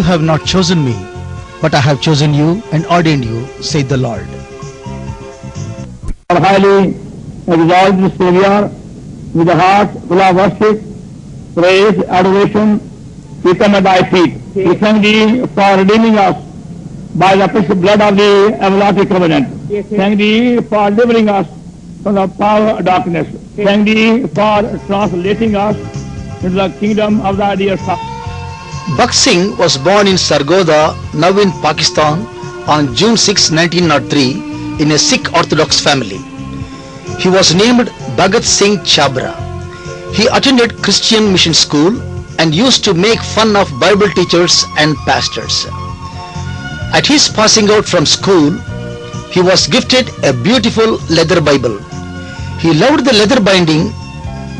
have not chosen me, but I have chosen you and ordained you, saith the Lord. Our highly exalted Savior, with a heart full of worship, praise, adoration, we come at thy feet. We thank thee for redeeming us by the precious blood of the everlasting covenant. Thank thee for delivering us from the power of darkness. Thank thee for translating us into the kingdom of thy dear Son. Bakht Singh was born in Sargodha, now in Pakistan, on June 6, 1903, in a Sikh Orthodox family. He was named Bhagat Singh Chabra. He attended Christian mission school and used to make fun of Bible teachers and pastors. At his passing out from school, he was gifted a beautiful leather Bible. He loved the leather binding,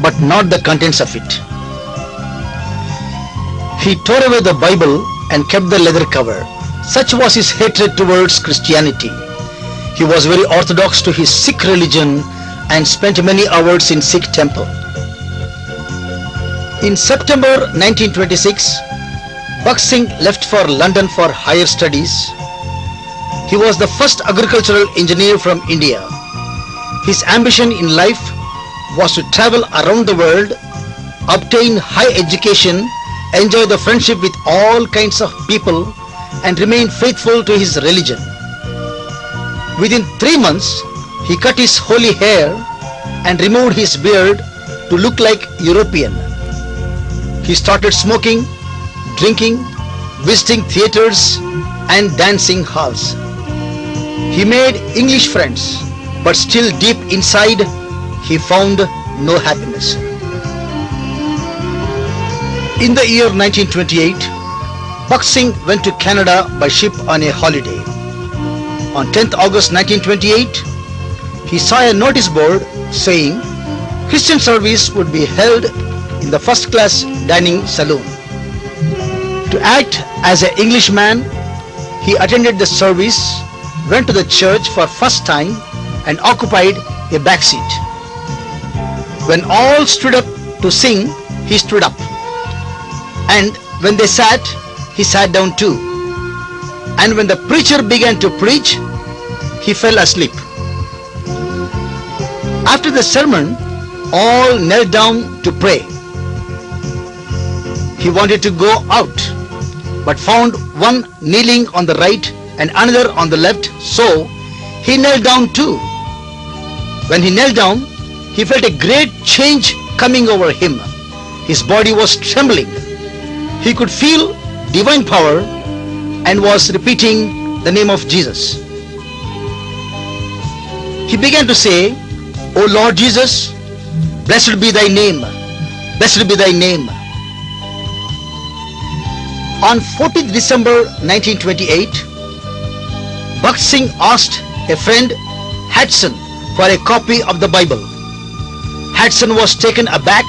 but not the contents of it. He tore away the Bible and kept the leather cover. Such was his hatred towards Christianity. He was very orthodox to his Sikh religion and spent many hours in Sikh temple. In September 1926, Bakht Singh left for London for higher studies. He was the first agricultural engineer from India. His ambition in life was to travel around the world, obtain high education, enjoy the friendship with all kinds of people, and remain faithful to his religion. Within 3 months, he cut his holy hair and removed his beard to look like European. He started smoking, drinking, visiting theaters and dancing halls. He made English friends, but still deep inside he found no happiness. In the year 1928, Bakht Singh went to Canada by ship on a holiday. On 10th August 1928, he saw a notice board saying Christian service would be held in the first class dining saloon. To act as an Englishman, he attended the service, went to the church for first time and occupied a back seat. When all stood up to sing, he stood up. And when they sat, he sat down too. And when the preacher began to preach, he fell asleep. After the sermon, all knelt down to pray. He wanted to go out, but found one kneeling on the right and another on the left, so he knelt down too. When he knelt down, he felt a great change coming over him. His body was trembling. He could feel divine power and was repeating the name of Jesus. He began to say, "O Lord Jesus, blessed be thy name, blessed be thy name." On 14th December 1928, Bakht Singh asked a friend, Hudson, for a copy of the Bible. Hudson was taken aback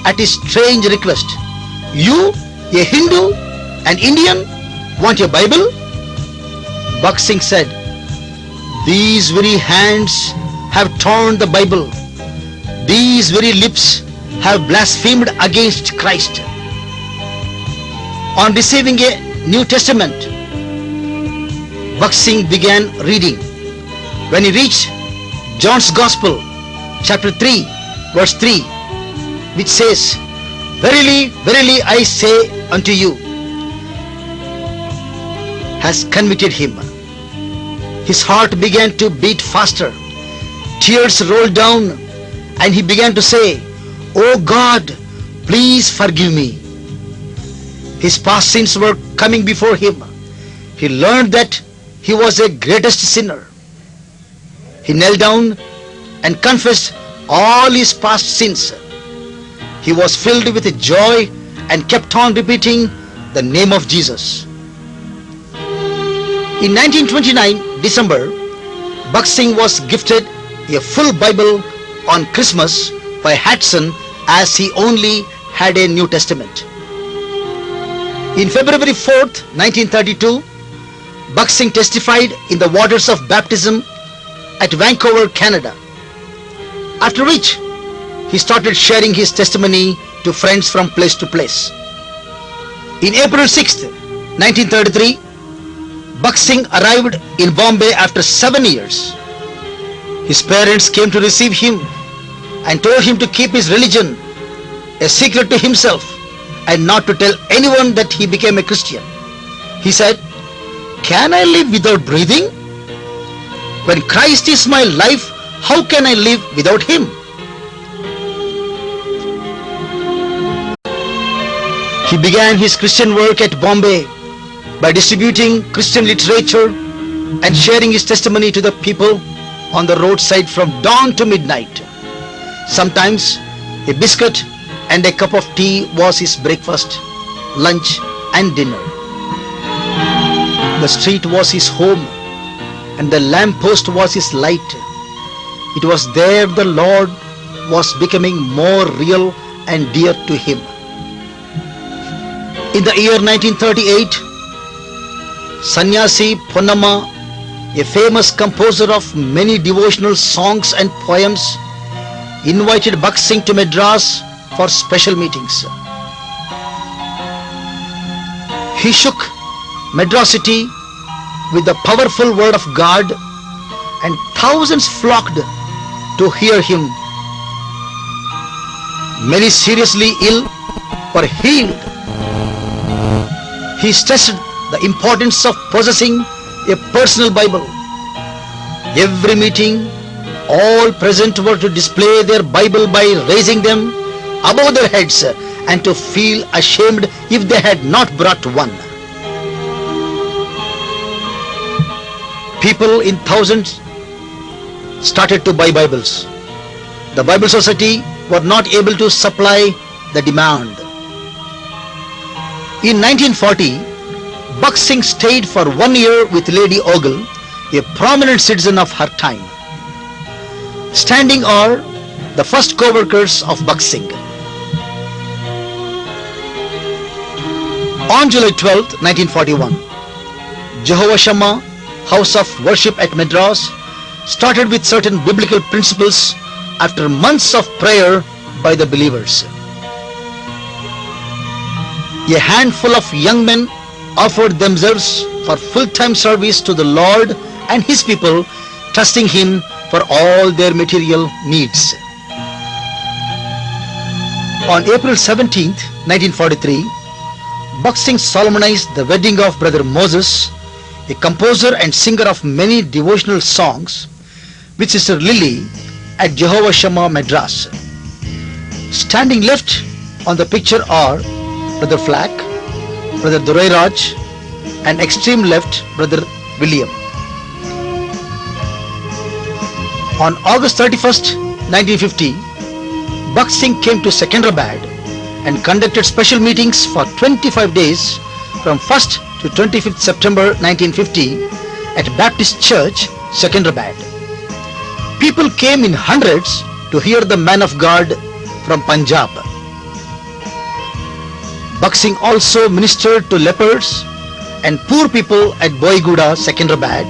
at his strange request. "You, a Hindu, an Indian, want a Bible?" Bakht Singh said, "These very hands have torn the Bible. These very lips have blasphemed against Christ." On receiving a New Testament, Bakht Singh began reading. When he reached John's Gospel, chapter 3, verse 3, which says, "Verily, verily, I say unto you," has convicted him. His heart began to beat faster. Tears rolled down and he began to say, "Oh God, please forgive me." His past sins were coming before him. He learned that he was a greatest sinner. He knelt down and confessed all his past sins. He was filled with joy and kept on repeating the name of Jesus. In 1929 December, Bakht Singh was gifted a full Bible on Christmas by Hudson, as he only had a New Testament. In February 4th, 1932, Bakht Singh testified in the waters of baptism at Vancouver, Canada. After which, he started sharing his testimony to friends from place to place. In April 6th, 1933, Bhagat Singh arrived in Bombay after 7 years. His parents came to receive him and told him to keep his religion a secret to himself and not to tell anyone that he became a Christian. He said, "Can I live without breathing? When Christ is my life, how can I live without him?" He began his Christian work at Bombay by distributing Christian literature and sharing his testimony to the people on the roadside from dawn to midnight. Sometimes a biscuit and a cup of tea was his breakfast, lunch and dinner. The street was his home and the lamppost was his light. It was there the Lord was becoming more real and dear to him. In the year 1938, Sannyasi Ponnamma, a famous composer of many devotional songs and poems, invited Bhagat Singh to Madras for special meetings. He shook Madras city with the powerful word of God and thousands flocked to hear him. Many seriously ill were healed. He stressed the importance of possessing a personal Bible. Every meeting, all present were to display their Bible by raising them above their heads and to feel ashamed if they had not brought one. People in thousands started to buy Bibles. The Bible Society were not able to supply the demand. In 1940, Bhagat Singh stayed for 1 year with Lady Ogle, a prominent citizen of her time. Standing are the first co-workers of Bhagat Singh. On July 12, 1941, Jehovah Shammah House of Worship at Madras started with certain biblical principles after months of prayer by the believers. A handful of young men offered themselves for full-time service to the Lord and His people, trusting Him for all their material needs. On April 17, 1943, Bhagat Singh solemnized the wedding of Brother Moses, a composer and singer of many devotional songs, with Sister Lily at Jehovah Shammah, Madras. Standing left on the picture are Brother Flack, Brother Durai Raj, and extreme left Brother William. On August 31st, 1950, Bhagat Singh came to Secunderabad and conducted special meetings for 25 days from 1st to 25th September 1950 at Baptist Church, Secunderabad. People came in hundreds to hear the man of God from Punjab. Bhagat Singh also ministered to lepers and poor people at Boiguda, Secunderabad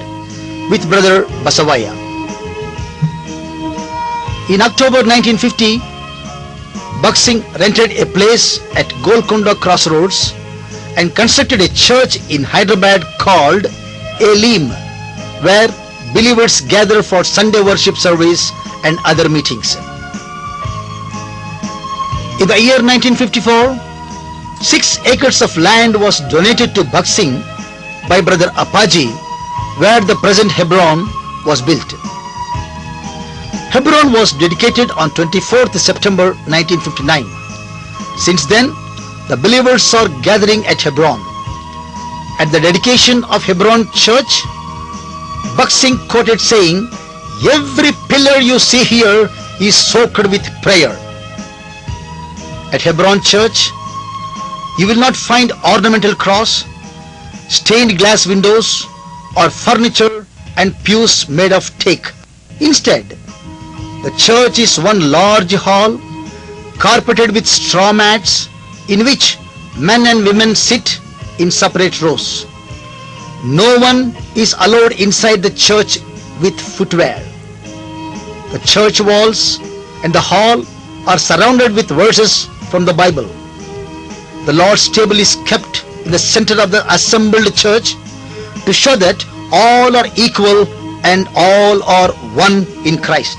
with Brother Basavaya. In October 1950, Bhagat Singh rented a place at Golconda Crossroads and constructed a church in Hyderabad called Elim, where believers gather for Sunday worship service and other meetings. In the year 1954, 6 acres of land was donated to Bhagat Singh by Brother Apaji, where the present Hebron was built. Hebron was dedicated on 24th September 1959. Since then, the believers are gathering at Hebron. At the dedication of Hebron Church, Bhagat Singh quoted saying, "Every pillar you see here is soaked with prayer." At Hebron Church, you will not find ornamental cross, stained glass windows, or furniture and pews made of teak. Instead, the church is one large hall, carpeted with straw mats, in which men and women sit in separate rows. No one is allowed inside the church with footwear. The church walls and the hall are surrounded with verses from the Bible. The Lord's table is kept in the center of the assembled church to show that all are equal and all are one in Christ.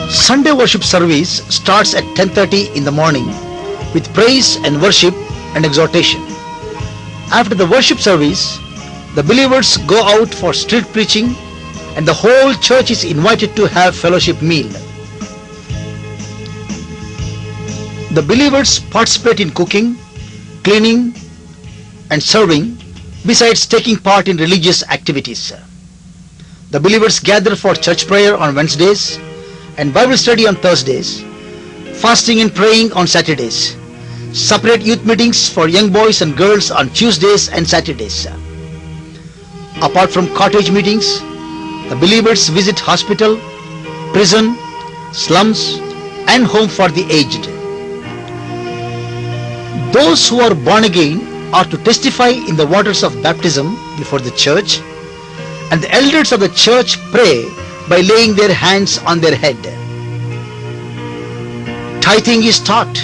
Sunday worship service starts at 10:30 in the morning with praise and worship and exhortation. After the worship service, the believers go out for street preaching and the whole church is invited to have fellowship meal. The believers participate in cooking, cleaning and serving besides taking part in religious activities. The believers gather for church prayer on Wednesdays and Bible study on Thursdays, fasting and praying on Saturdays, separate youth meetings for young boys and girls on Tuesdays and Saturdays. Apart from cottage meetings, the believers visit hospital, prison, slums and home for the aged. Those who are born again are to testify in the waters of baptism before the church, and the elders of the church pray by laying their hands on their head. Tithing is taught,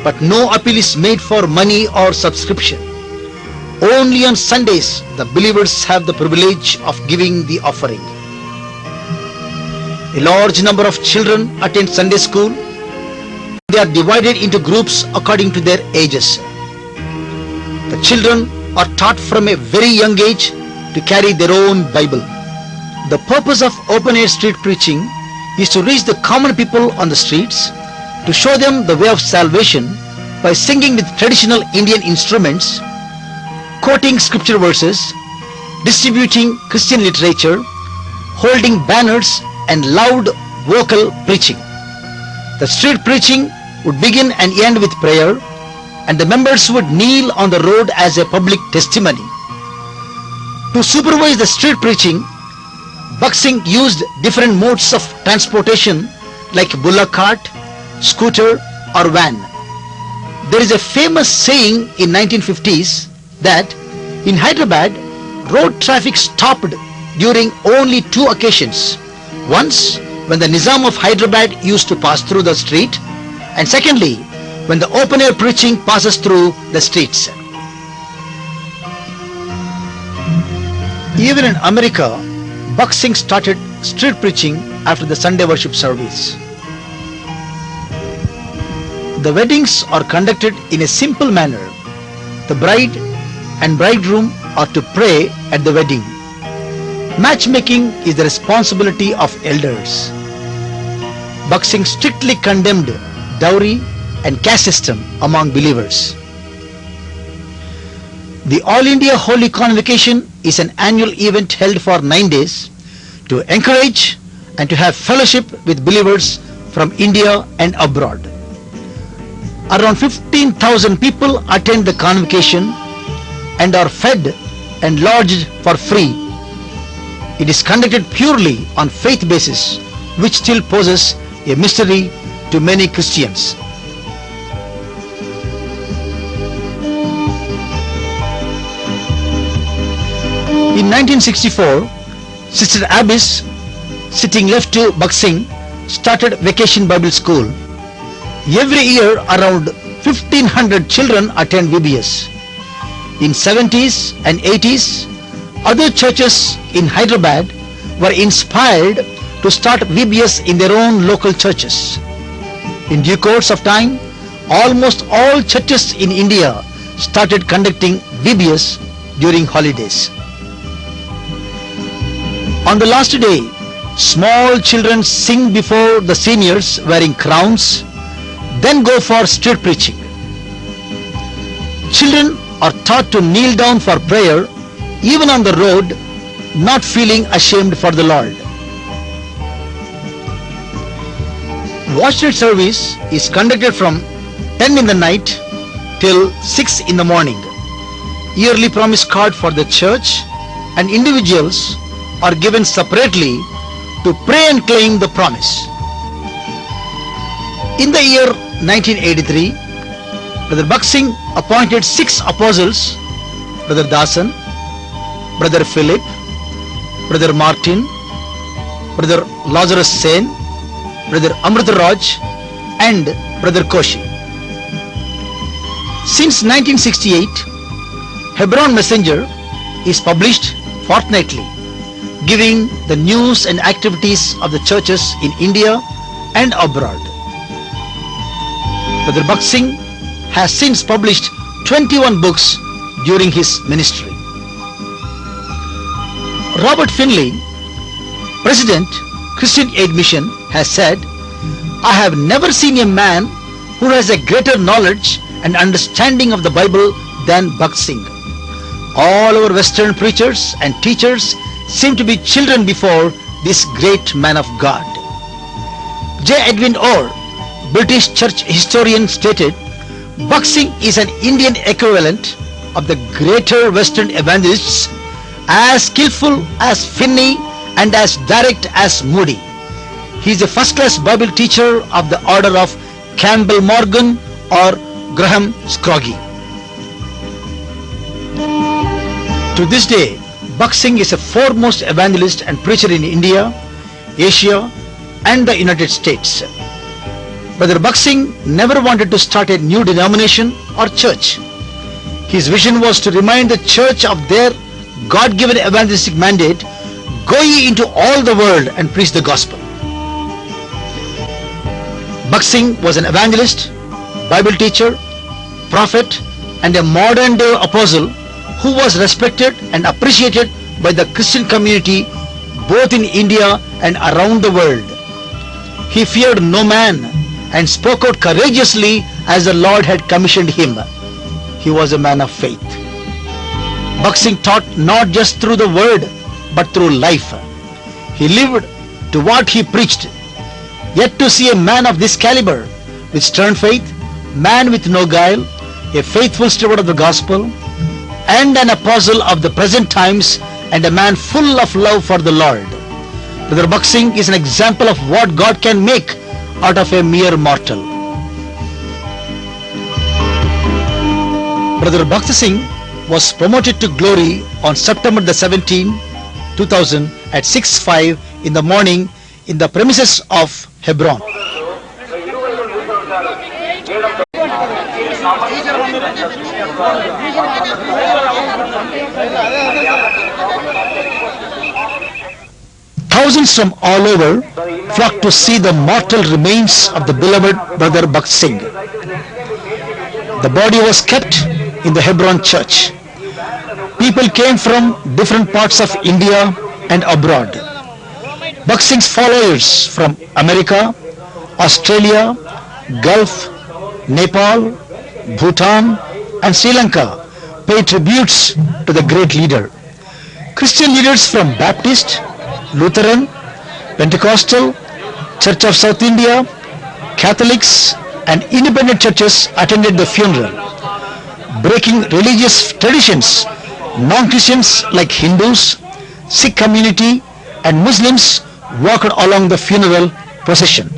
but no appeal is made for money or subscription. Only on Sundays the believers have the privilege of giving the offering. A large number of children attend Sunday school. They are divided into groups according to their ages. The children are taught from a very young age to carry their own Bible. The purpose of open-air street preaching is to reach the common people on the streets, to show them the way of salvation by singing with traditional Indian instruments, quoting scripture verses, distributing Christian literature, holding banners and loud vocal preaching. The street preaching would begin and end with prayer, and the members would kneel on the road as a public testimony. To supervise the street preaching, Buxing used different modes of transportation like bullock cart, scooter or van. There is a famous saying in 1950s that in Hyderabad, road traffic stopped during only 2 occasions. Once when the Nizam of Hyderabad used to pass through the street, and secondly when the open air preaching passes through the streets. Even in America, Buxing started street preaching after the Sunday worship service. The weddings are conducted in a simple manner. The bride and bridegroom are to pray at the wedding. Matchmaking is the responsibility of elders. Buxing strictly condemned dowry and caste system among believers. The All India Holy Convocation is an annual event held for 9 days to encourage and to have fellowship with believers from India and abroad. Around 15,000 people attend the convocation and are fed and lodged for free. It is conducted purely on faith basis, which still poses a mystery to many Christians. In 1964, Sister Abbess, sitting left to Buxing, started Vacation Bible School. Every year, around 1,500 children attend VBS. In 70s and 80s, other churches in Hyderabad were inspired to start VBS in their own local churches. In due course of time, almost all churches in India started conducting VBS during holidays. On the last day, small children sing before the seniors wearing crowns, then go for street preaching. Children are taught to kneel down for prayer even on the road, not feeling ashamed for the Lord. Watch night service is conducted from 10 in the night till 6 in the morning. Yearly promise card for the church and individuals are given separately to pray and claim the promise. In the year 1983, Brother Buxing appointed 6 apostles: Brother Dasan, Brother Philip, Brother Martin, Brother Lazarus Sen, Brother Amritaraj and Brother Koshi. Since 1968, Hebron Messenger is published fortnightly, giving the news and activities of the churches in India and abroad. Brother Bakht Singh has since published 21 books during his ministry. Robert Finley, President, Christian Aid Mission, has said, "I have never seen a man who has a greater knowledge and understanding of the Bible than Bakht Singh. All our Western preachers and teachers seem to be children before this great man of God." J. Edwin Orr, British church historian, stated, "Bakht Singh is an Indian equivalent of the greater Western evangelists, as skillful as Finney and as direct as Moody. He is a first-class Bible teacher of the order of Campbell Morgan or Graham Scroggie." To this day, Bakht Singh is a foremost evangelist and preacher in India, Asia, and the United States. Brother Bakht Singh never wanted to start a new denomination or church. His vision was to remind the church of their God-given evangelistic mandate, "Go ye into all the world and preach the gospel." Bakht Singh was an evangelist, Bible teacher, prophet, and a modern-day apostle who was respected and appreciated by the Christian community both in India and around the world. He feared no man and spoke out courageously as the Lord had commissioned him. He was a man of faith. Bakht Singh taught not just through the word but through life. He lived to what he preached. Yet to see a man of this caliber, with stern faith, man with no guile, a faithful steward of the gospel, and an apostle of the present times, and a man full of love for the Lord. Brother Bakht Singh is an example of what God can make out of a mere mortal. Brother Bakht Singh was promoted to glory on September the 17th, 2000 at 6:05 in the morning in the premises of Hebron. Thousands from all over flocked to see the mortal remains of the beloved Brother Bakht Singh. The body was kept in the Hebron church. People came from different parts of India and abroad. Bakht Singh's followers from America, Australia, Gulf, Nepal, Bhutan, and Sri Lanka paid tributes to the great leader. Christian leaders from Baptist, Lutheran, Pentecostal, Church of South India, Catholics, and independent churches attended the funeral. Breaking religious traditions, non-Christians like Hindus, Sikh community, and Muslims walked along the funeral procession.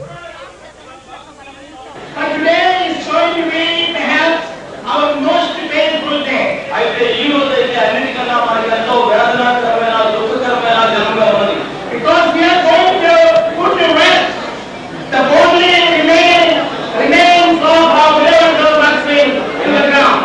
Today is going to be perhaps our most painful day. Because we are going to put to rest the bodily remains of our beloved Brother Bakht Singh in the ground.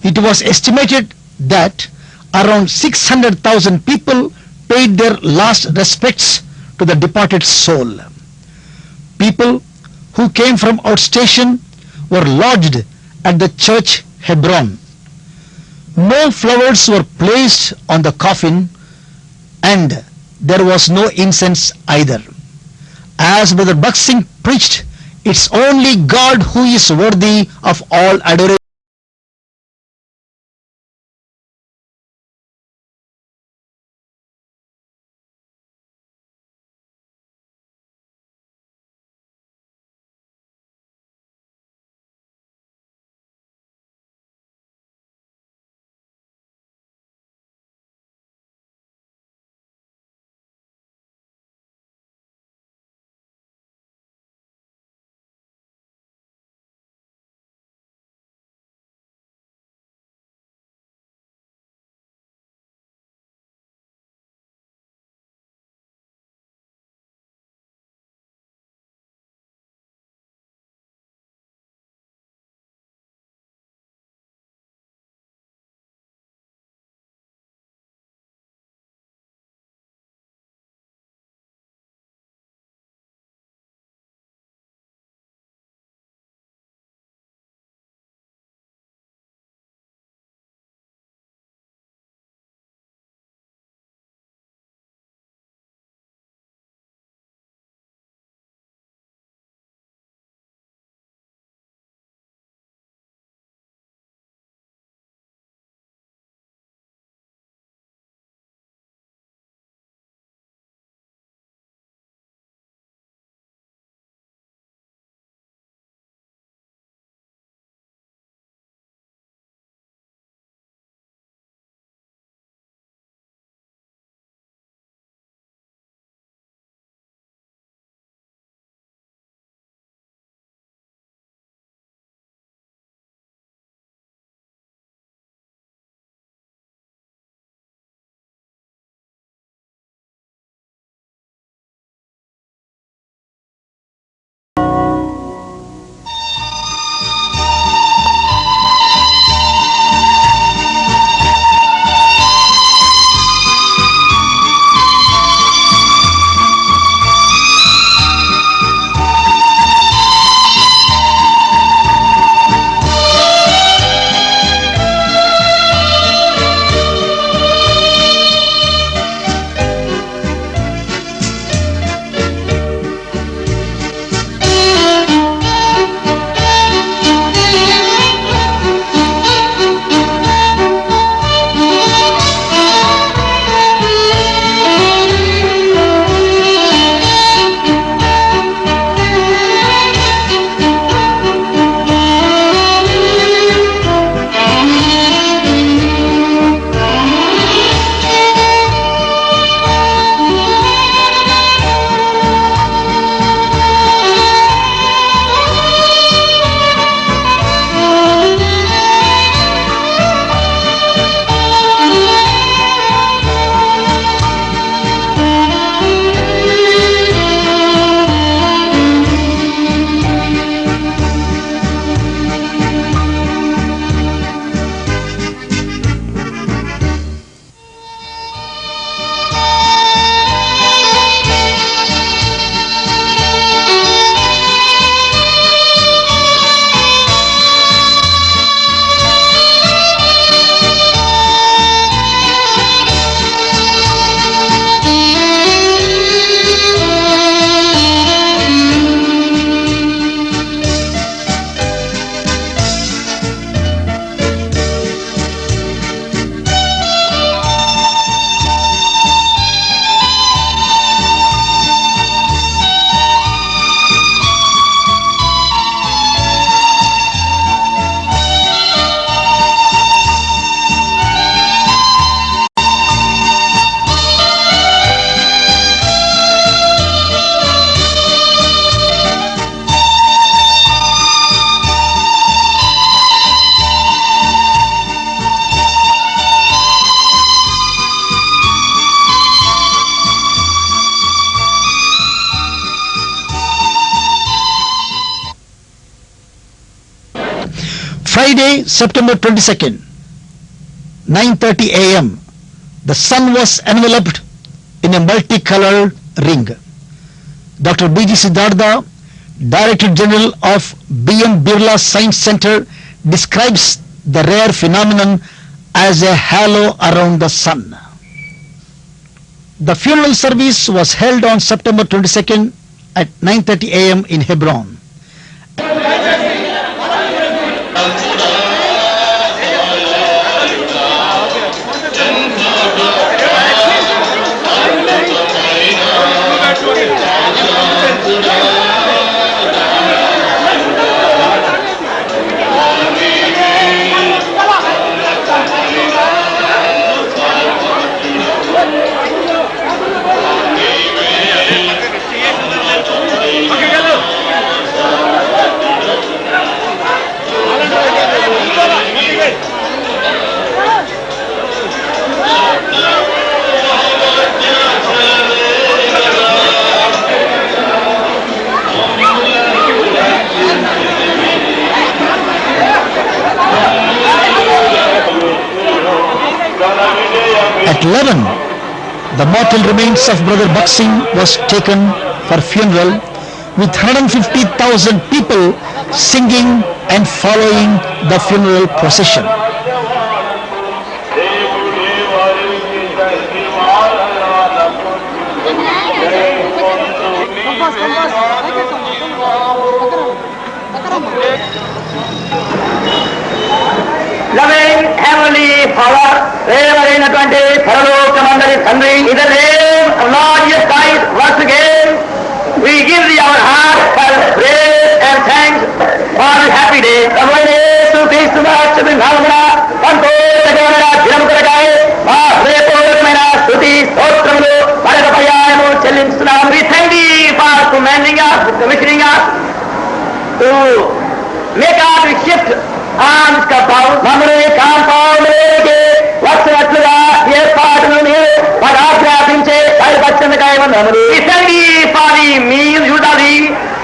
It was estimated that around 600,000 people paid their last respects to the departed soul. People who came from outstation were lodged at the church Hebron. No flowers were placed on the coffin, and there was no incense either. As Brother Bakht Singh preached, "It's only God who is worthy of all adoration." September 22nd, 9:30 a.m., the sun was enveloped in a multicolored ring. Dr. B.G. Siddhartha, Director General of B.M. Birla Science Center, describes the rare phenomenon as a halo around the sun. The funeral service was held on September 22nd at 9:30 a.m. in Hebron. At 11, the mortal remains of Brother Bakht Singh was taken for funeral with 150,000 people singing and following the funeral procession. Loving Heavenly Father, ప్రేమైనటువంటి పరలోకమందరి తండ్రి, in the name of Lord Jesus Christ, once again we give thee our heart for praise and thanks for this happy day. ప్రభువైన యేసుక్రీస్తు వారి నామమున సంతోషకరమైన దినము కొరకై మా హృదయపూర్వకమైన స్తుతి స్తోత్రములు మరొక పర్యాయము చెల్లించుతున్నాము. We thank thee for commanding us, commissioning us to make our shift on this compound. మమ్మల్ని కాంపౌండ్ వచ్చినట్లుగా ఏర్పాటును పదార్థించే పరిపక్షంగా ఉన్నాము. We thank thee for the means you have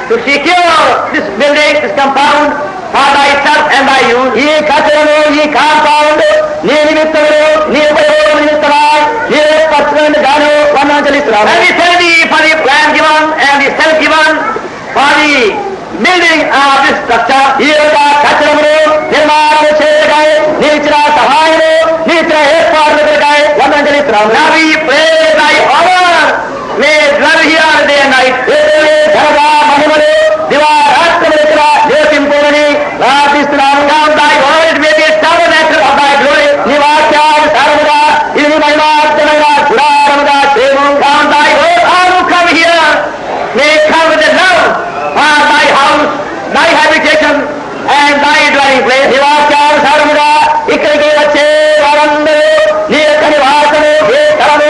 to secure this building, this compound for thyself and thy use. ఈ కట్టడము, ఈ compound నీ నిమిత్తములు, నీ ఉపయోగం నిమిత్తమై నీ ఏర్పరచుకుని గాను వందనం చెల్లిస్తున్నాము. And we thank thee for the plan given and the self given for the building of this structure. ఈ యొక్క కట్టడమును నిర్మాణం చేయటకై నీ ఇచ్చిన సహాయము, నీ ఇచ్చిన ఏర్పాట్లు కొరకై వందనం చెల్లిస్తున్నాము. Now we praise thy honor, may dwell here day and night. ఘనత మహిమలు దివారాత్రములు ఇక్కడ దేశింపులని ప్రార్థిస్తున్నాము. Now thy word may be a tabernacle of thy glory. నీ వాక్యానుసారముగా ఇది నీ మహిమార్థమైన గుడారముగా చేయము. Now thy word all who come here may come with a love for thy house, thy habitation and thy dwelling place. నీ వాక్యానుసారముగా ఇక్కడికి వచ్చే వారందరూ నీ యొక్క నివాసము, ఏ స్థలము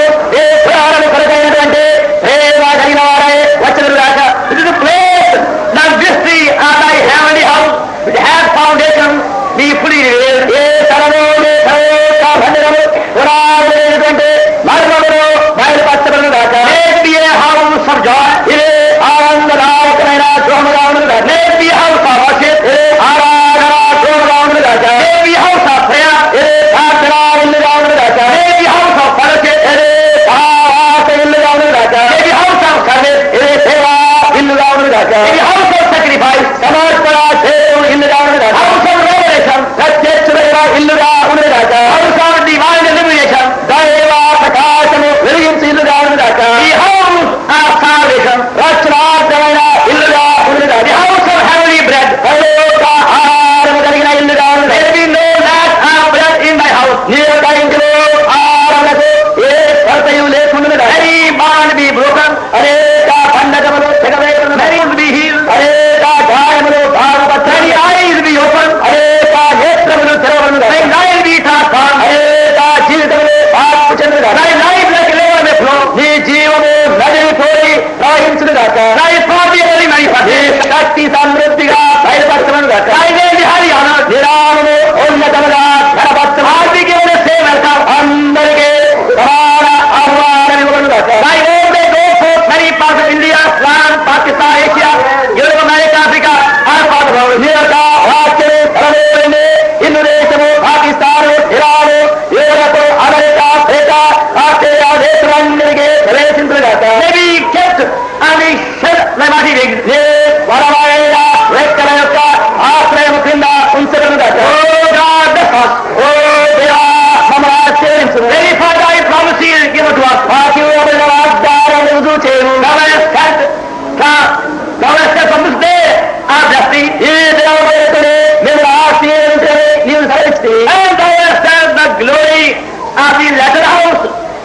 షాబీ లెటర్ హౌస్,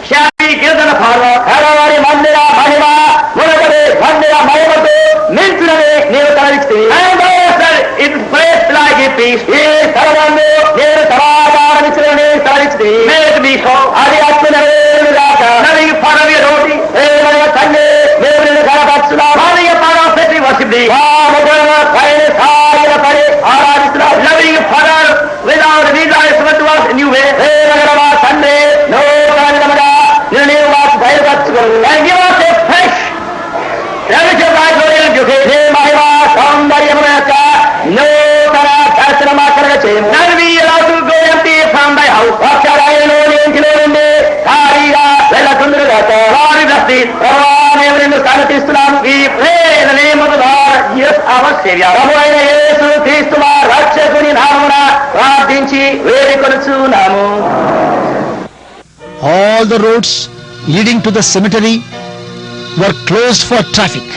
షాబీ గిరిజన ఫార్మర్, కలవారి మందిర మహిమ మునగడే మందిర మహిమతో నించునని నేను తలవిస్తుంది. It place like a peace, ఈ స్థలమందు నేను సమాధానం ఇచ్చినని తలవిస్తుంది. అది అచ్చు నెరవేరుగాక. నవిగి పరవి రోటి ఏమని తండ్రి దేవుని కనపరచున్నా భార్య పరవశి వస్తుంది. పైన సాగిన పడి ఆరాధిస్తున్నారు. నవిగి పరాలు విధాడు వీళ్ళటువంటి వాసు నువ్వే నగరమా తండ్రి నూతన విధముగా నేను వాసు బయలుపరచుకోరు. ఫ్రెష్ మహిమ సౌందర్యముల యొక్క నూతన దర్శనమా కలగ చేయండి. అక్షరాయలో ఇంటిలో నుండి ఖాళీగా వెళ్ళకుందురుగా వారి బస్తి ప్రభావం నిన్ను కనిపిస్తున్నాను. ఈ ప్రభువైన యేసు క్రీస్తు రక్షకుని నామమున ప్రార్థించి వేడుకొనుచున్నాము. All the roads leading to the cemetery were closed for traffic.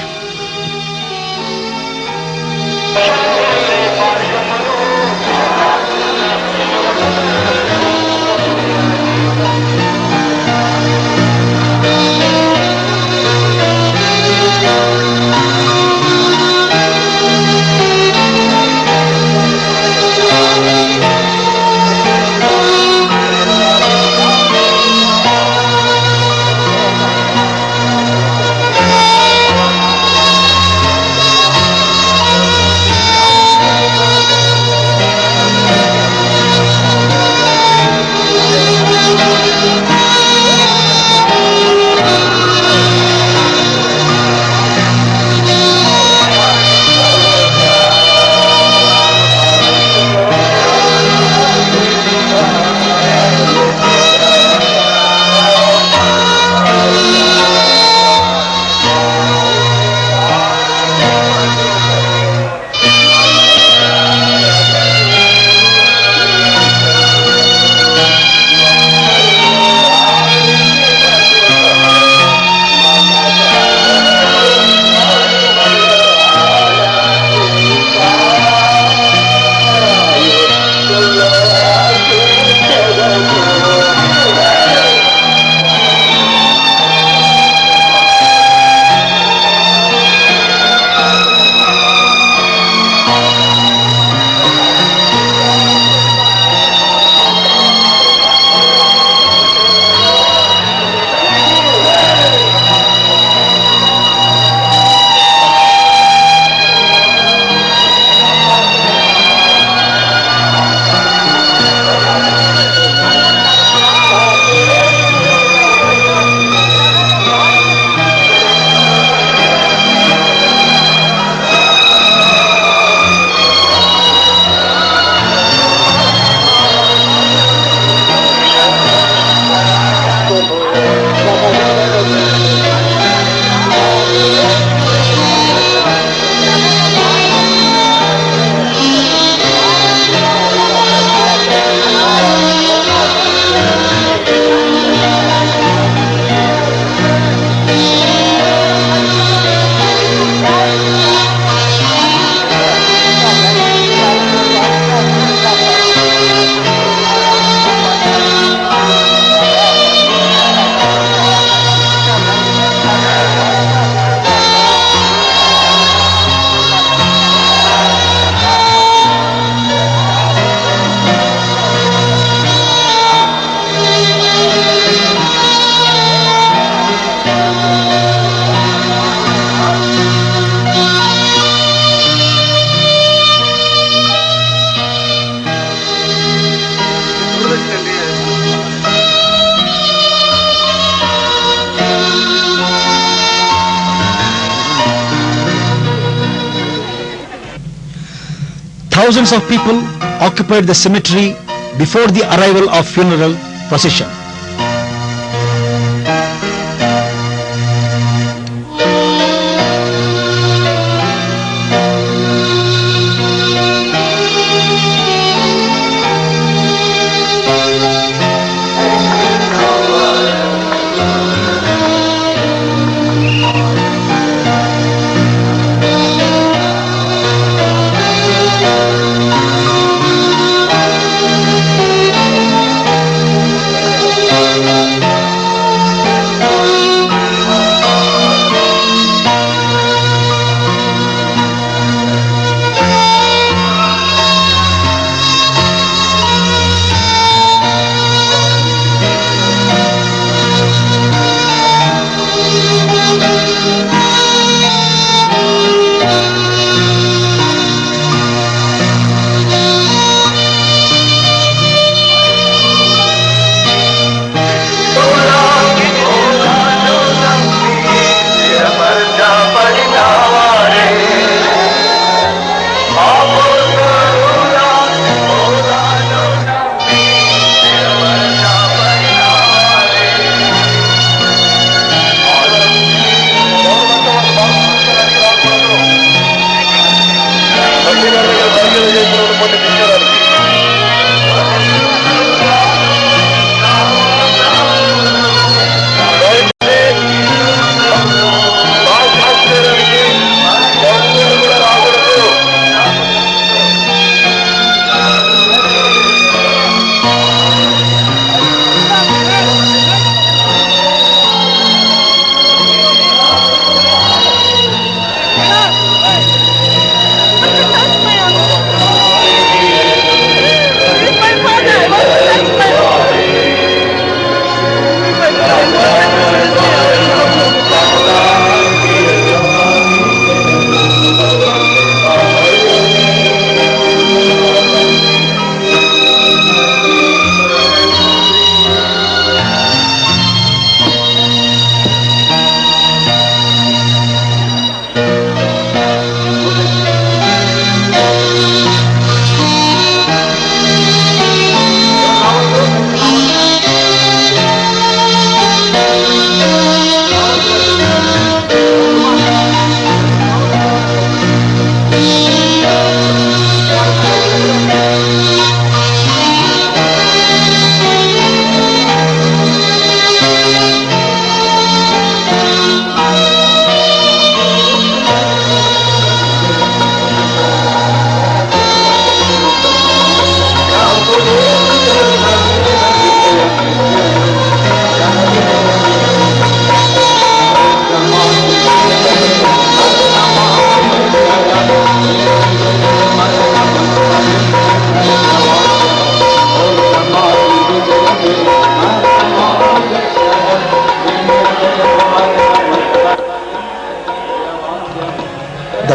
Thousands of people occupied the cemetery before the arrival of funeral procession.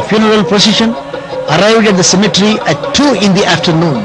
funeral procession arrived at the cemetery at 2 in the afternoon.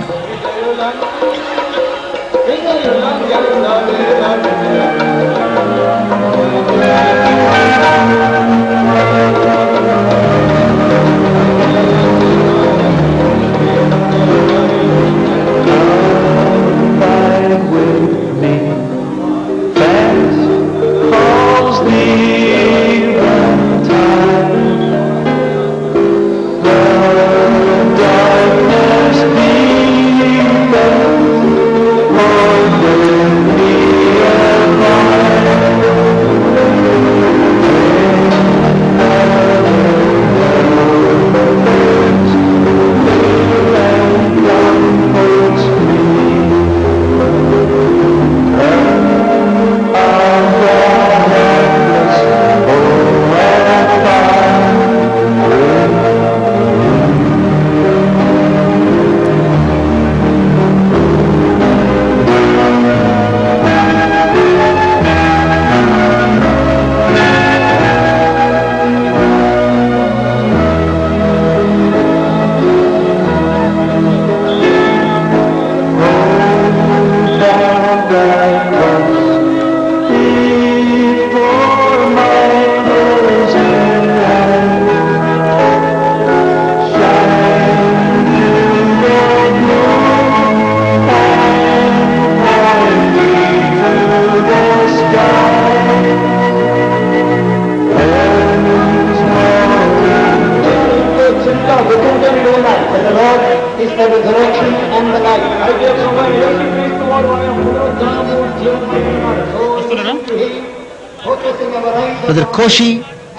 Brother Koshi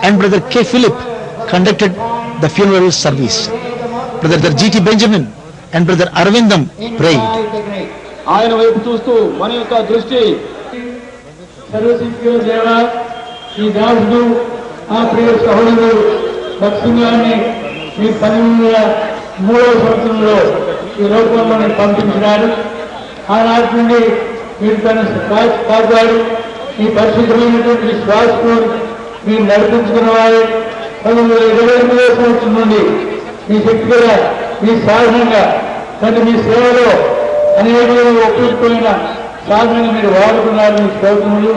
and Brother K. Philip conducted the funeral service. Brother G.T. Benjamin and Brother Arvindam prayed. ఆయన వైపు చూస్తూ మన యొక్క దృష్టి సర్వశక్తిలో దేవ ఈ దాసుడు ఆ ప్రియ సహోదరుడు భక్సింగ్ గారిని మీ 1903వ సంవత్సరంలో ఈ లోకంలో పంపించినారు. ఆనాటి నుండి మీరు తన కాపాడు ఈ పరిశుద్ధమైనటువంటి శ్వాసను మీరు నడిపించుకున్న వారు 1928వ సంవత్సరం నుండి మీ శక్తి కూడా మీ సాధనంగా కానీ మీ సేవలో అనేక ఉపయుక్తమైన సాధనని మీరు వాడుకున్నారు. మీ స్తోత్రములు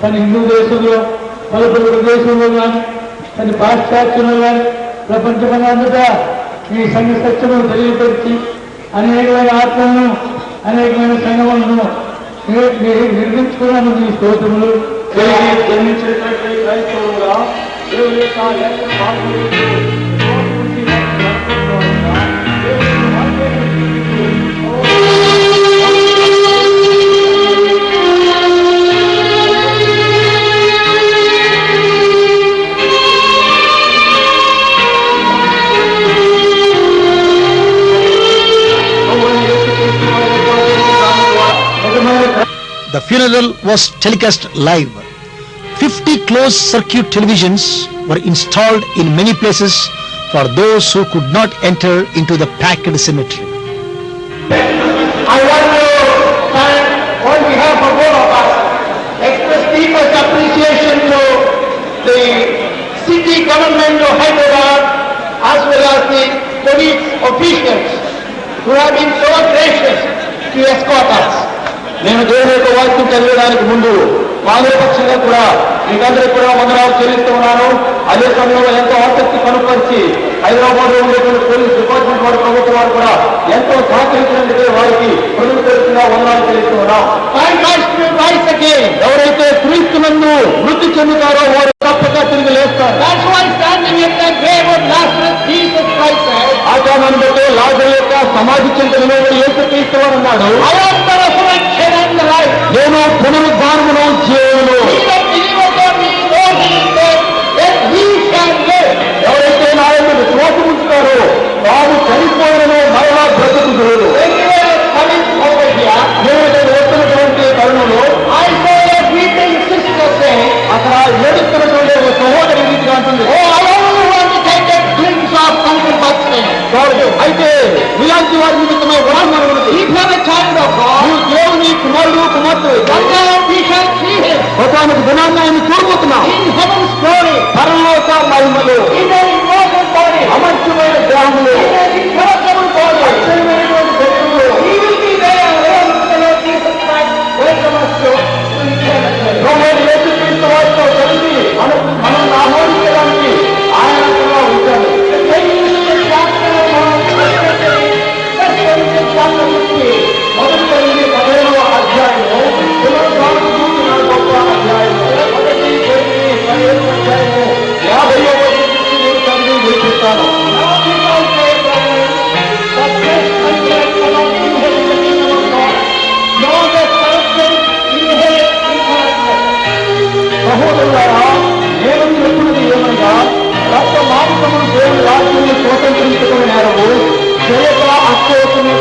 కానీ హిందూ దేశంలో పలువురు దేశంలో కానీ కానీ పాశ్చాత్యంలో కానీ ప్రపంచమంతటా ఈ సంఘ సత్యమును తెలియపరిచి అనేకమైన ఆత్మలను అనేకమైన సంఘములను నిర్మించుకున్నాను. మీ స్తోత్రములు జన్మించినటువంటి క్రైస్తవులుగా దేవుని యొక్క The funeral was telecast live. 50 closed circuit televisions were installed in many places for those who could not enter into the packed cemetery. I want to thank on behalf of all of us, express deepest appreciation to the city government of Hyderabad as well as the police officials who have been so gracious to escort us. నేను దేవుని యొక్క వాక్యం చదివడానికి ముందు మానవపక్షంగా కూడా మీకందరికీ కూడా వందనాలు చెల్లిస్తూ ఉన్నాను. అదే సమయంలో ఎంతో ఆసక్తి కనుపరిచి హైదరాబాద్ లో ఉండేటువంటి పోలీస్ డిపార్ట్మెంట్ వారి ప్రభుత్వం వారు కూడా ఎంతో సహకరించినందుకే వారికి హృదయపూర్వకంగా వందనాలు చెల్లిస్తూ ఉన్నాం. ఎవరైతే క్రీస్తునందు మృతి చెందుతారో వారు తప్పక తిరిగి లేస్తారు. ఆచారాన్ని బట్టి లాజరు యొక్క సమాధి చెందిన యేసుక్రీస్తు వారు అన్నాడు, నేను పునరుద్ధానమును జీవమును. ఎవరైతే నా యొక్క విశ్వాసం ఉంచుతారో వారు చనిపోయినను మరలా బ్రతుకుతారు. వస్తున్నటువంటి తరుణంలో అక్కడ ఏడుస్తున్నటువంటి ఒక సహోదరి రీతిగా ఉంటుంది, అయితే ఇలాంటి వారి నిమిత్తమై దేవుని కుమారుడు కుమార్తె ఒకనొక దినాన్ని ఆయన చూడబోతున్నాం. పరలోక మహిమలో అమర్చమైన గ్రామంలో వారితో కలిసి మనం ఆమోదించడానికి ఆయన ఉంటాడు. మొదటి 15వ అధ్యాయము పునరుద్ధానం చూసిన గొప్ప అధ్యాయము 1 అధ్యాయము 50వ నేను చదివి వినిపిస్తాను. సహోదరులారా, నేను చెప్పున్నది ఏమనగా రక్త మాంసమును దేవుని రాజ్యాన్ని స్వతంత్రించుకుని నేరము చేయక అక్షయకుని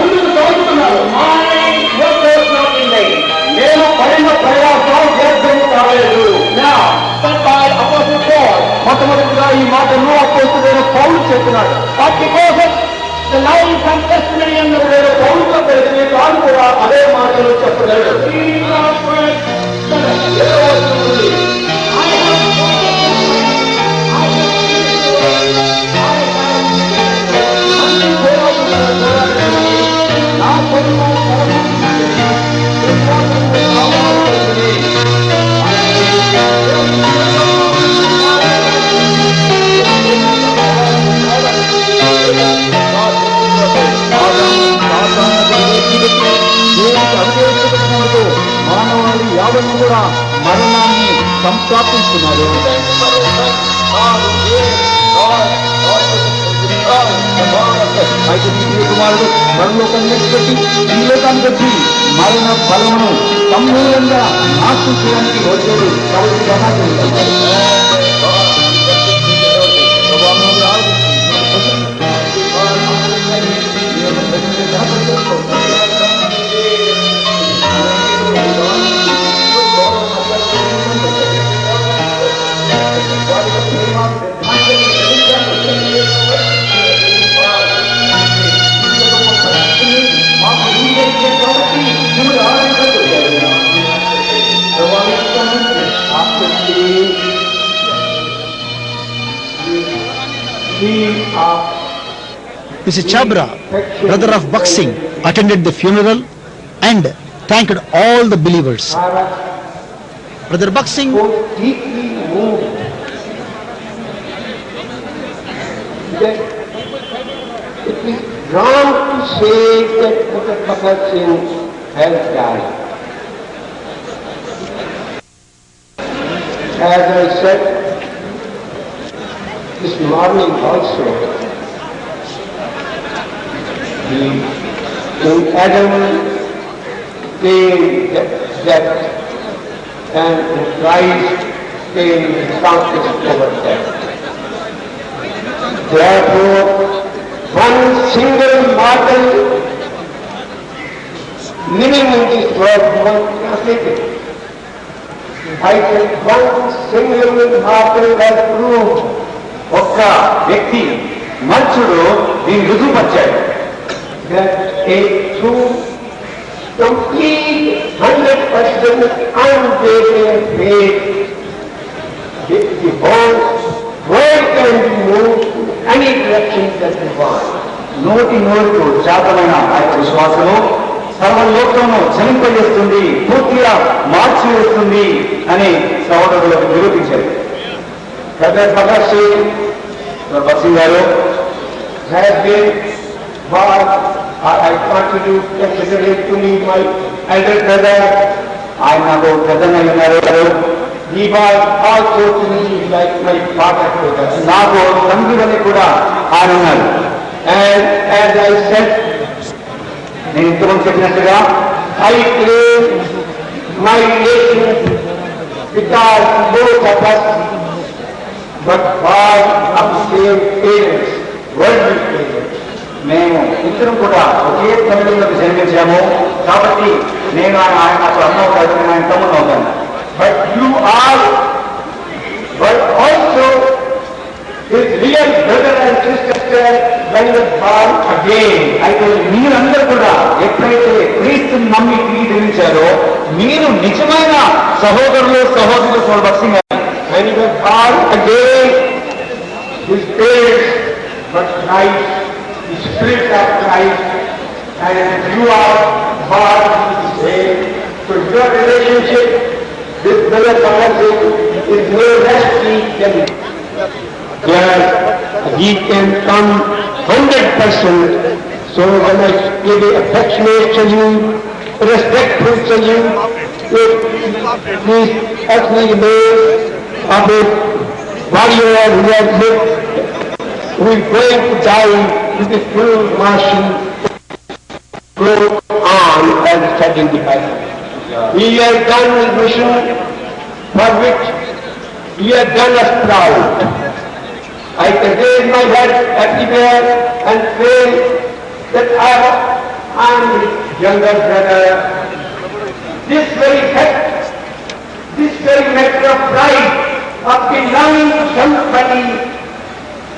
ముందుకు సాగుతున్నారు. నేను పడిన ప్రయాసం వ్యర్థము కాలేదు. మొట్టమొదటిగా ఈ మాటను అపోస్తులైన పౌలు చెప్తున్నాడు. పౌలుతో కలిసి తాను కూడా అదే మాటలు చెప్పలేడు. మానవాళి యావత్తు కూడా మరణాన్ని సంప్రాప్తిస్తున్నారు. అయితే ఈ కుమారుడు పరలోకాన్ని పెట్టి ఈ లోకాన్ని వచ్చి మరణ బలమును సమూలంగా నాశనం చేయడానికి వచ్చాడు. Mr. Chabra, brother of Buxing, attended the funeral and thanked all the believers. Brother Buxing deeply moved that it is wrong to say that Brother Bhagat Singh has died. As I said this morning also, in Adam came death, and in Christ came conquest over death. Therefore, one single mortal living in this world, one translated. I said, one single mortal has proved. ఒక్క వ్యక్తి మనుషుడు దీన్ని రుజువుపరిచాడు. That a true, complete, 100% unwavering faith, the whole world can be moved in any direction that we want. నోటి నోటితో శాతమైన ఆ యొక్క విశ్వాసము సర్వలోకమును చలింపజేస్తుంది, పూర్తిగా మార్చి వేస్తుంది అని సహోదరులకు నిరూపించారు. Brother Bhagat Singh, Bhagat Singh garu has been what I contribute considerably to me, my elder brother. I am now brother. He was also to me like my father brother. Nago Sangivani kuda aanunnadu. And as I said, నేను ఇంతకుముందు చెప్పినట్టుగా I claim my relation because both of us but all of the same parents, worldly parents. మేము ఇద్దరం కూడా ఒకే తల్లిదండ్రులకు జన్మించాము కాబట్టి నేను ఆయన నాకు అన్న అవుతాడు, నేను ఆయన తమ్ముడు అవుతాను. But you are but also his real brother and sister when he was born again. అయితే మీరందరూ కూడా ఎప్పుడైతే క్రీస్తుని నమ్మి తిరిగి జన్మించారో మీరు నిజమైన సహోదరులు సహోదరులు భక్సింగ్ When he was born again, his parents were Christ, the Spirit of Christ, and you are born the same. So your relationship with Brother Balaji is no less deep than where he can come 100%. So when I give an affectionate salute, respectful salute, please actually made of a warrior who has lived, who is going to die with the full martial go on as said in the Bible. He has done his mission for which he has done us proud. I can raise my head everywhere and say that I am his younger brother. This very fact, this very matter of pride of belonging to somebody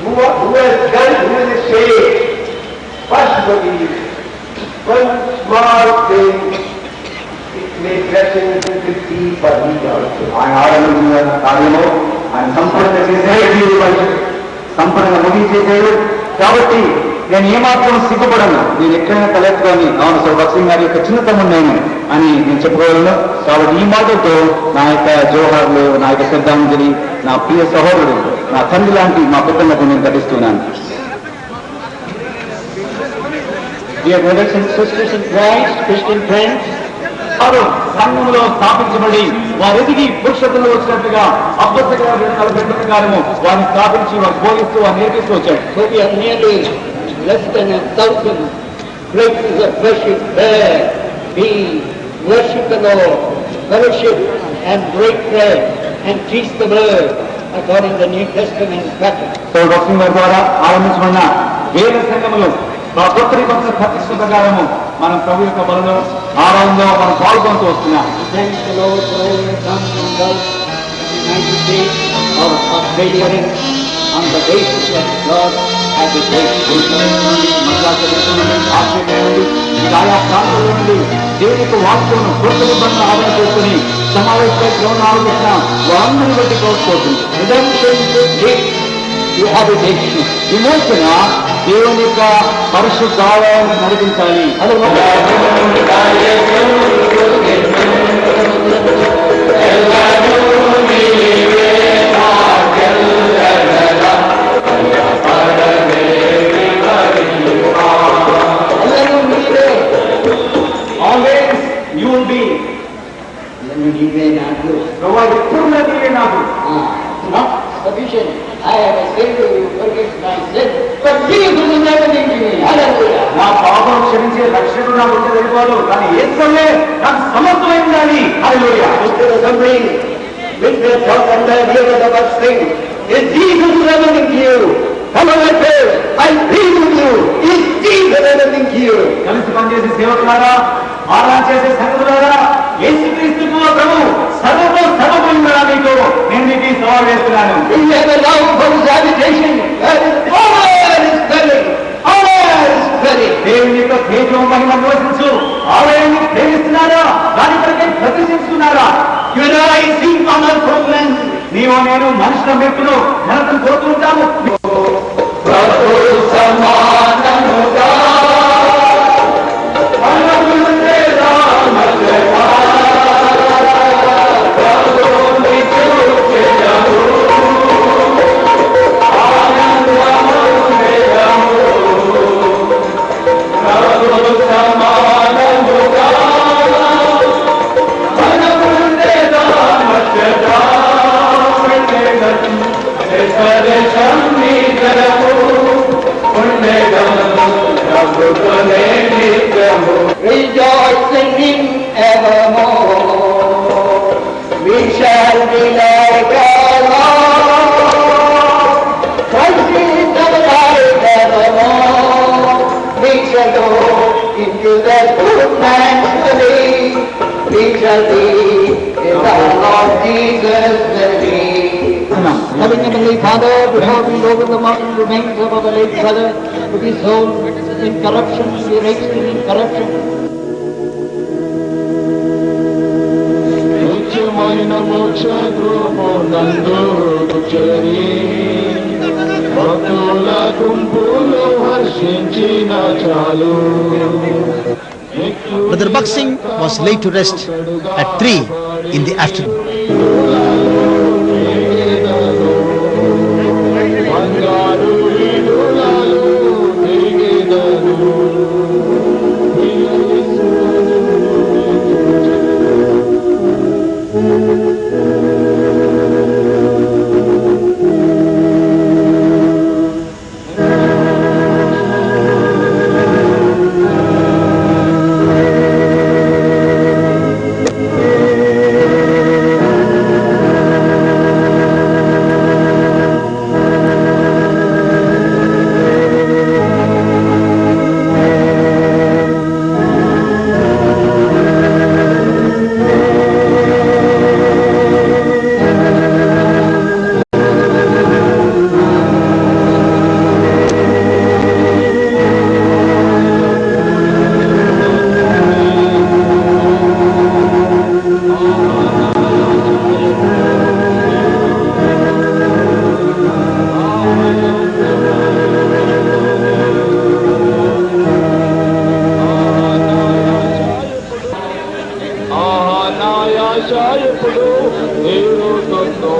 who has done, who is saved, first believe. One small thing, it may blessings will be for me also. ఆయన సంపూర్ణ చేసేది సంపూర్ణ ముగించేసాడు కాబట్టి నేను ఏమాత్రం సిగ్గుపడను నేను ఎక్కడైనా తలెత్తుకొని అవును సౌభాగ్ సింగ్ గారి యొక్క చిన్నతమ్ముడు నేను అని నేను చెప్పుకోగలను కాబట్టి ఈ మాటలతో నా యొక్క జోహార్లు నా యొక్క శ్రద్ధాంజలి నా ప్రియ సహోదరుడు నా తండ్రి లాంటి మా పుట్టినకు నేను ఘటిస్తున్నాను. Dear brothers and sisters in Christ, Christian friends, వారు సంఘంలో స్థాపించబడి వారు ఎదిగి పురుషత్తులు వచ్చినట్టుగా అబ్బసకారము వారిని స్థాపించి వారు బోధిస్తూ వారు నేర్పిస్తూ వచ్చాడు. so we have nearly less than 1,000 places of worship where we worship the Lord, fellowship and break bread and teach the word according to the New Testament pattern. సౌభాగ్ Singh గారి ద్వారా ఆరంభించబడిన వేల సంఘములు మా కొత్త నిబంధన ప్రతిష్ట ప్రకారము మనం ప్రభు యొక్క బలలో ఆరాధనలో మనం పాల్గొంటూ వస్తున్నాం. Thank the Lord for all your sons and daughters in the United States or Australia on the basis that God has a great Australia నుండి ఆయా ప్రాంతాల నుండి దేవునికి వాక్యమును కొత్త నిబంధన ఆదరణ చేసుకుని సమావేశంలో ఆలోచించిన వారందరిని బట్టి కోరుకోవచ్చు. విమోచన దేవుని యొక్క పరిశుద్ధ ఆలయాన్ని నడిపించాలి. Always you will be. Not sufficient. I have a sin to forgive my sin, but Jesus will never leave me. Hallelujah. నా పాపం క్షమించే రక్షకుడు నాకు ఉంటే వెళ్ళిపోదు కానీ ఏసయ్యే నాకు సమర్థమై ఉండాలి. హల్లెలూయా. Into the assembly, with the talk and the hear the first thing, is Jesus relevant to you? Come on, I say, I plead with you. Is Jesus relevant to you? కలిసి పనిచేసే సేవకులారా ఆరాధన చేసే సంఘులారా యేసుక్రీస్తు ప్రభు సర్వోన్నతుడా మీకు నేను మీకు ఈ సవాల్ వేస్తున్నాను. We have a love for his habitation. That is always dwelling. Always dwelling. దేవుని యొక్క తేజో మహిమ నివసించు ఆలయాన్ని ప్రేమిస్తున్నారా దాని కొరకే ప్రతిష్ఠిస్తున్నారా? You and I seek honor from men. నీవు నేను మనుషుల మెప్పును ఘనతను కోరుకుంటాము. Rejoicing in evermore, we shall be like our Lord. Christ is the light evermore, we shall go into that good man's valley. We shall be in the Lord Jesus' valley. Loving Heavenly Father, before we go with the mortal remains of our late brother, to be sown in corruption, to be raised in corruption. నిత్యమైన మోక్ష గృహమునందు చేరి భక్తుల గుంపులు హర్షించిన చాలు. Brother Bhakt Singh was laid to rest at 3 in the afternoon. బంగారు వీడులలో తిరిగేదను. ఎప్పుడు తీరుతుందో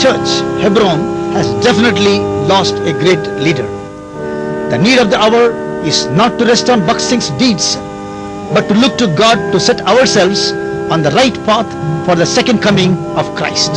Church, Hebron, has definitely lost a great leader. The need of the hour is not to rest on Bhakt Singh's deeds, but to look to God to set ourselves on the right path for the second coming of Christ.